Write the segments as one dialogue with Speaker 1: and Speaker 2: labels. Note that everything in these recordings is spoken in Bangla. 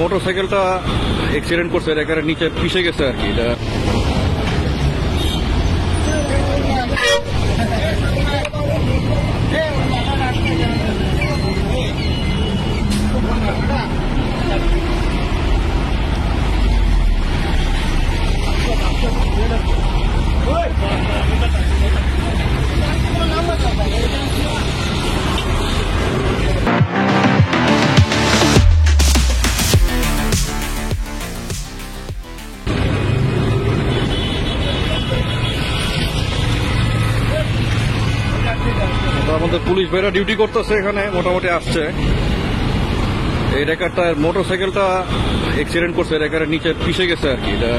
Speaker 1: মোটরসাইকেলটা অ্যাক্সিডেন্ট করছে, এর নিচে পিষে গেছে আর কি। এটা আমাদের পুলিশ ভাইরা ডিউটি করতেছে এখানে, মোটামুটি আসছে। এই রেকারটা মোটরসাইকেলটা অ্যাক্সিডেন্ট করছে, এর নিচে পিষে গেছে আর কি। এটা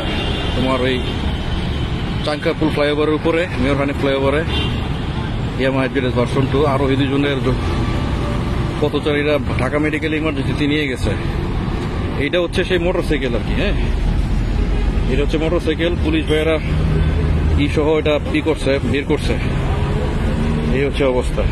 Speaker 1: তোমার ওই চাঙ্কারপুল ফ্লাইওভারের উপরে, মেয়রহানি ফ্লাইওভারে, ইয়ামাহা জিএস ভার্সন 2 আরো এই দুজনের পথচারীরা ঢাকা মেডিকেল ইমার্জেন্সিতে নিয়ে গেছে। এইটা হচ্ছে সেই মোটরসাইকেল আর কি। হ্যাঁ, এটা হচ্ছে মোটরসাইকেল। পুলিশ ভাইয়েরা সহ এটা করছে, বের করছে। এই হচ্ছে অবস্থা।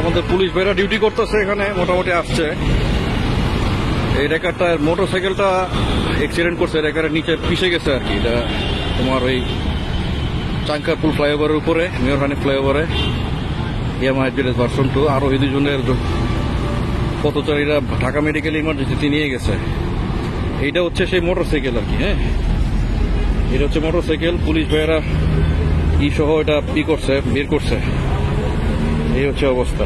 Speaker 1: আমাদের পুলিশ ভাইরা ডিউটি করতেছে এখানে, মোটামুটি আসছে। এই রেকারটা মোটরসাইকেলটা অ্যাক্সিডেন্ট করছে, এর নিচে পিষে গেছে আর কি। এটা তোমার ওই চাঙ্কারপুল ফ্লাইওভারের উপরে, মেয়রহানি ফ্লাইওভারে, ইয়ামাহা জিএস ভার্সন 2 আরো এই দুজনের পথচারীরা ঢাকা মেডিকেল ইমার্জেন্সিতে নিয়ে গেছে। এইটা হচ্ছে সেই মোটরসাইকেল আর কি। হ্যাঁ, এটা হচ্ছে মোটরসাইকেল। পুলিশ ভাইয়েরা সহ এটা করছে, বের করছে। এই হচ্ছে অবস্থা।